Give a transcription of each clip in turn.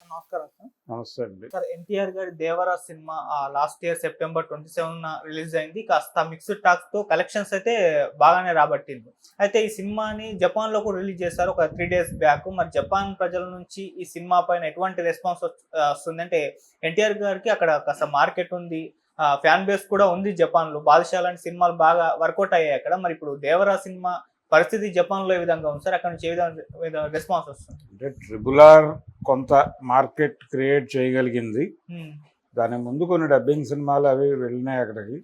నమస్కారం సార్. నమస్తే అండి. సార్ ఎన్టీఆర్ గారి 'Devara' cinema last year September 27న రిలీజ్ అయింది. కాస్త మిక్స్డ్ టాక్స్‌తో కలెక్షన్స్ అయితే బాగానే రాబట్టింది. అయితే ఈ సినిమాని జపాన్‌లో కూడా రిలీజ్ చేశారు ఒక 3 డేస్ బ్యాక్. మరి జపాన్ ప్రజల నుంచి ఈ సినిమా పైన ఎటువంటి రెస్పాన్స్ వస్తుందంటే ఎన్టీఆర్ గారికి అక్కడ కాస్త మార్కెట్ ఉంది. ఫ్యాన్ బేస్ కూడా ఉంది జపాన్‌లో. 'బాద్‌షా' లాంటి సినిమాలు బాగా వర్కౌట్ అయ్యాయి అక్కడ. మరి ఇప్పుడు 'దేవరా' సినిమా పరిస్థితి జపాన్‌లో ఏ విధంగా ఉంది సార్? అక్కడ నుంచి ఏ విధంగా రెస్పాన్స్ వస్తుంది? అంటే ట్రిబుల్ ఆర్ కొంత మార్కెట్ క్రియేట్ చేయగలిగింది. దాని ముందు కొన్ని డబ్బింగ్ సినిమాలు అవి వెళ్ళినాయి అక్కడికి.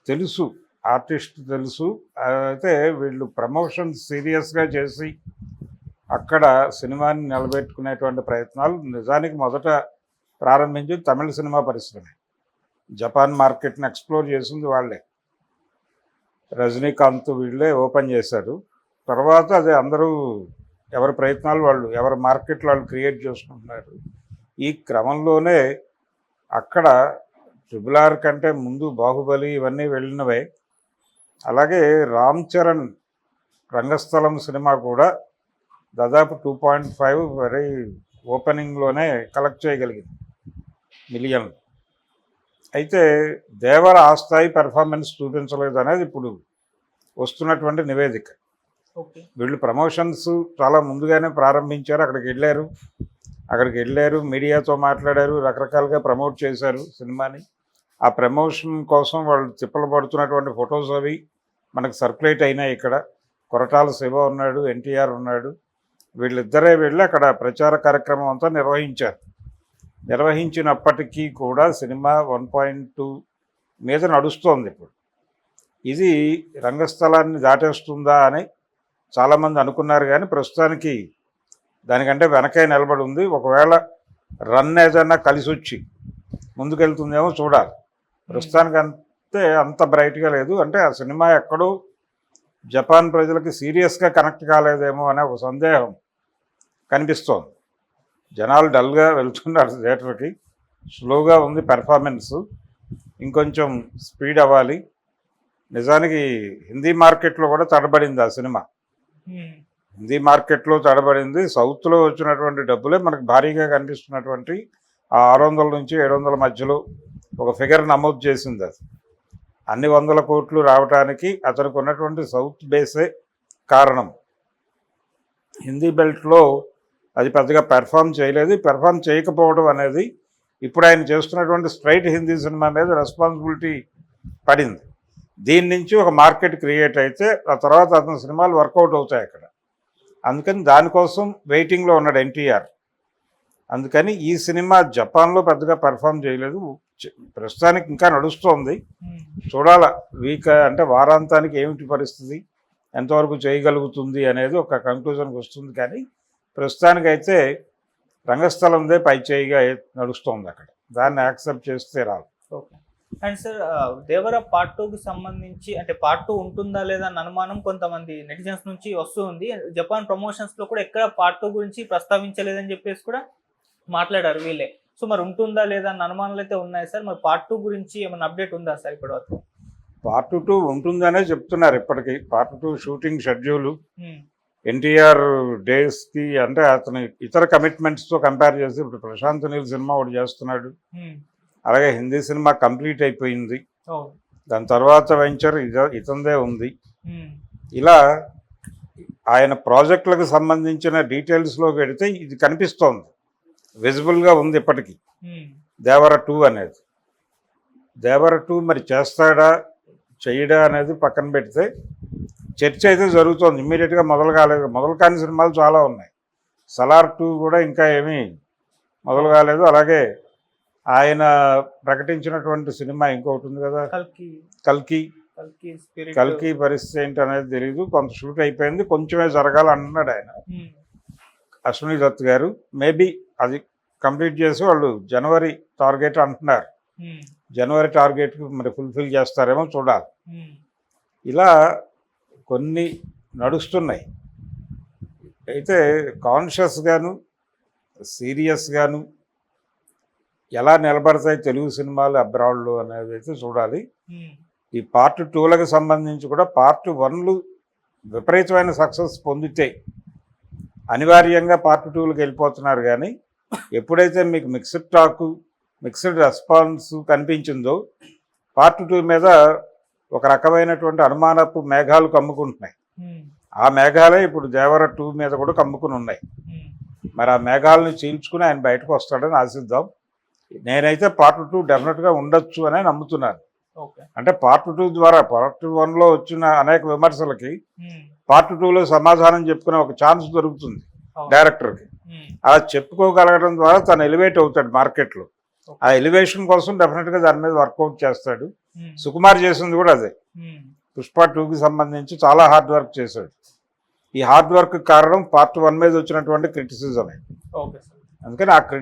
తెలుసు, ఆర్టిస్ట్ తెలుసు. అయితే వీళ్ళు ప్రమోషన్ సీరియస్గా చేసి అక్కడ సినిమాని నిలబెట్టుకునేటువంటి ప్రయత్నాలు నిజానికి మొదట ప్రారంభించి తమిళ సినిమా పరిశ్రమ. జపాన్ మార్కెట్ని ఎక్స్ప్లోర్ చేసింది వాళ్ళే. రజనీకాంత్ వీళ్ళే ఓపెన్ చేశారు. తర్వాత అది అందరూ ఎవరి ప్రయత్నాలు వాళ్ళు, ఎవరి మార్కెట్లు వాళ్ళు క్రియేట్ చేసుకుంటున్నారు. ఈ క్రమంలోనే అక్కడ ట్రిబుల్ ఆర్ కంటే ముందు బాహుబలి ఇవన్నీ వెళ్ళినవే. అలాగే రామ్ చరణ్ రంగస్థలం సినిమా కూడా దాదాపు 2.5 వెరీ ఓపెనింగ్లోనే కలెక్ట్ చేయగలిగింది మిలియన్. అయితే దేవర ఆ స్థాయి పెర్ఫార్మెన్స్ చూపించలేదు అనేది ఇప్పుడు వస్తున్నటువంటి నివేదిక. వీళ్ళు ప్రమోషన్స్ చాలా ముందుగానే ప్రారంభించారు. అక్కడికి వెళ్ళారు, మీడియాతో మాట్లాడారు, రకరకాలుగా ప్రమోట్ చేశారు సినిమాని. ఆ ప్రమోషన్ కోసం వాళ్ళు తిప్పలు పడుతున్నటువంటి ఫొటోస్ అవి మనకు సర్క్యులేట్ అయినాయి. ఇక్కడ కొరటాల శివ ఉన్నాడు, ఎన్టీఆర్ ఉన్నాడు. వీళ్ళిద్దరే వెళ్ళి అక్కడ ప్రచార కార్యక్రమం అంతా నిర్వహించినప్పటికీ కూడా సినిమా 1.2 మీద నడుస్తోంది. ఇప్పుడు ఇది రంగస్థలాన్ని దాటేస్తుందా అని చాలామంది అనుకున్నారు, కానీ ప్రస్తుతానికి దానికంటే వెనకే నిలబడి ఉంది. ఒకవేళ రన్ ఏదైనా కలిసి వచ్చి ముందుకెళ్తుందేమో చూడాలి. ప్రస్తుతానికి అంత బ్రైట్గా లేదు. అంటే ఆ సినిమా ఎక్కడో జపాన్ ప్రజలకి సీరియస్గా కనెక్ట్ కాలేదేమో అనే ఒక సందేహం కనిపిస్తోంది. జనాలు డల్గా వెళ్తున్నారు థియేటర్కి. స్లోగా ఉంది పెర్ఫార్మెన్స్, ఇంకొంచెం స్పీడ్ అవ్వాలి. నిజానికి హిందీ మార్కెట్లో కూడా తడబడింది ఆ సినిమా. హిందీ మార్కెట్లో తడబడింది. సౌత్లో వచ్చినటువంటి డబ్బులే మనకు భారీగా కనిపిస్తున్నటువంటి ఆ 600 నుంచి 700 మధ్యలో ఒక ఫిగర్ నమోదు చేసింది. అది అన్ని 100 కోట్లు రావడానికి అతనికి ఉన్నటువంటి సౌత్ బేసే కారణం. హిందీ బెల్ట్లో అది పెద్దగా పెర్ఫామ్ చేయలేదు. పెర్ఫామ్ చేయకపోవడం అనేది ఇప్పుడు ఆయన చేస్తున్నటువంటి స్ట్రైట్ హిందీ సినిమా మీద రెస్పాన్సిబిలిటీ పడింది. దీని నుంచి ఒక మార్కెట్ క్రియేట్ అయితే ఆ తర్వాత అతని సినిమాలు వర్కౌట్ అవుతాయి అక్కడ. అందుకని దానికోసం వెయిటింగ్లో ఉన్నాడు ఎన్టీఆర్. అందుకని ఈ సినిమా జపాన్లో పెద్దగా పెర్ఫామ్ చేయలేదు. ప్రస్తుతానికి ఇంకా నడుస్తోంది. చూడాల వీక్ అంటే వారాంతానికి ఏమిటి పరిస్థితి, ఎంతవరకు చేయగలుగుతుంది అనేది ఒక కంక్లూజన్కి వస్తుంది. కానీ ప్రస్తుతానికైతే రంగస్థలందే పై చేయిగా నడుస్తోంది అక్కడ. దాన్ని యాక్సెప్ట్ చేస్తే రాదు. Okay. And sir 'Devara' part 2కి సంబంధించి అంటే పార్ట్ 2 ఉంటుందా లేదా అన్న అనుమానం కొంతమంది నెటిజన్స్ నుంచి వస్తుంది. జపాన్ ప్రమోషన్స్లో కూడా ఎక్కడ పార్ట్ 2 గురించి ప్రస్తావించలేదని చెప్పేసి కూడా మాట్లాడారు వీళ్ళే. సో మరి ఉంటుందా లేదా అన్న అనుమానాలు అయితే ఉన్నాయి సార్. మరి పార్ట్ 2 గురించి ఏమైనా అప్డేట్ ఉందా సార్ ఇప్పటి వరకు? పార్ట్ 2 ఉంటుందనే చెప్తున్నారు ఇప్పటికీ. పార్ట్ 2 షూటింగ్ షెడ్యూలు ఎన్టీఆర్ డేస్కి అంటే అతను ఇతర కమిట్మెంట్స్తో కంపేర్ చేసి ఇప్పుడు ప్రశాంత్ నీల్ సినిమా ఒకటి చేస్తున్నాడు. అలాగే హిందీ సినిమా కంప్లీట్ అయిపోయింది. దాని తర్వాత వెంచర్ ఇతందే ఉంది. ఇలా ఆయన ప్రాజెక్టులకు సంబంధించిన డీటెయిల్స్లోకి వెళితే ఇది కనిపిస్తోంది, విజిబుల్గా ఉంది ఇప్పటికీ. 'దేవరా 2' అనేది 'దేవరా 2' మరి చేస్తాడా చేయడా అనేది పక్కన పెడితే చర్చ అయితే జరుగుతోంది. ఇమ్మీడియట్గా మొదలు కాలేదు. మొదలు కాని సినిమాలు చాలా ఉన్నాయి. 'సలార్ 2' కూడా ఇంకా ఏమీ మొదలు కాలేదు. అలాగే ఆయన ప్రకటించినటువంటి సినిమా ఇంకొకటి ఉంది కదా, కల్కి పరిస్థితి ఏంటి అనేది తెలియదు. కొంత షూట్ అయిపోయింది, కొంచెమే జరగాలన్నాడు ఆయన, అశ్విని దత్ గారు. మేబీ అది కంప్లీట్ చేసి వాళ్ళు జనవరి టార్గెట్ అంటున్నారు. జనవరి టార్గెట్కి మరి ఫుల్ఫిల్ చేస్తారేమో చూడాలి. ఇలా కొన్ని నడుస్తున్నాయి. అయితే కాన్షియస్గాను సీరియస్గాను ఎలా నిలబడతాయి తెలుగు సినిమాలు అబ్రాడ్లో అనేది అయితే చూడాలి. ఈ పార్ట్ 2లకు సంబంధించి కూడా పార్ట్ 1లు విపరీతమైన సక్సెస్ పొందితే అనివార్యంగా పార్ట్ 2లకు వెళ్ళిపోతున్నారు. కానీ ఎప్పుడైతే మీకు మిక్స్డ్ టాక్ మిక్స్డ్ రెస్పాన్స్ కనిపించిందో పార్ట్ 2 మీద ఒక రకమైనటువంటి అనుమానపు మేఘాలు కమ్ముకుంటున్నాయి. ఆ మేఘాలే ఇప్పుడు దేవర 2 మీద కూడా కమ్ముకుని ఉన్నాయి. మరి ఆ మేఘాలను చీల్చుకుని ఆయన బయటకు వస్తాడని ఆశిద్దాం. నేనైతే పార్ట్ 2 డెఫినెట్గా ఉండొచ్చు అని నమ్ముతున్నాను. అంటే పార్ట్ 2 ద్వారా పార్ట్ 1లో వచ్చిన అనేక విమర్శలకి పార్ట్ 2లో సమాధానం చెప్పుకునే ఒక ఛాన్స్ దొరుకుతుంది డైరెక్టర్కి. అలా చెప్పుకోగలగడం ద్వారా తను ఎలివేట్ అవుతాడు మార్కెట్లో. ఆ ఎలివేషన్ కోసం డెఫినెట్గా దాని మీద వర్కౌట్ చేస్తాడు. సుకుమార్ చేసింది కూడా అదే. పుష్ప 2కి సంబంధించి చాలా హార్డ్ వర్క్ చేశాడు. ఈ హార్డ్ వర్క్ కారణం పార్ట్ 1 మీద వచ్చినటువంటి క్రిటిసిజమే. అందుకని ఆ